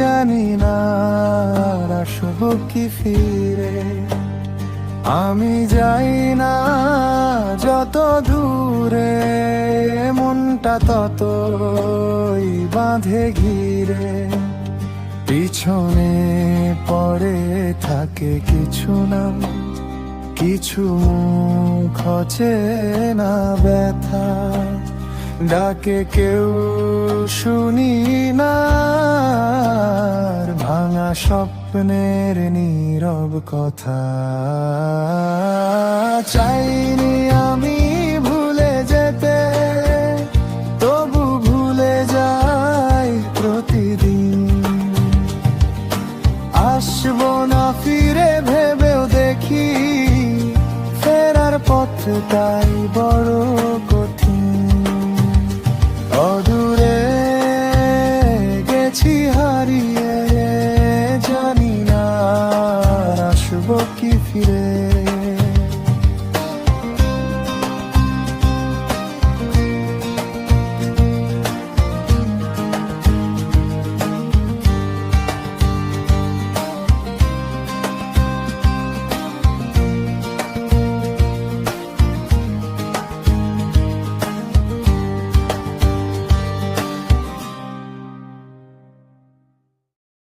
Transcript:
জানি না আসবো কি ফিরে। আমি যাই না যত দূরে, মনটা ততই বাঁধে ঘিরে। পিছনে পড়ে থাকে কিছু নাম, কিছু মুখ না ব্যথা ডাকে কেউ শুনি না। ভাঙা স্বপ্নের নীরব কথা চাইনি আমি ভুলে যেতে, তবু ভুলে যাই প্রতিদিন। আসবো না ফিরে ভেবেও দেখি, ফেরার পথটাই বড়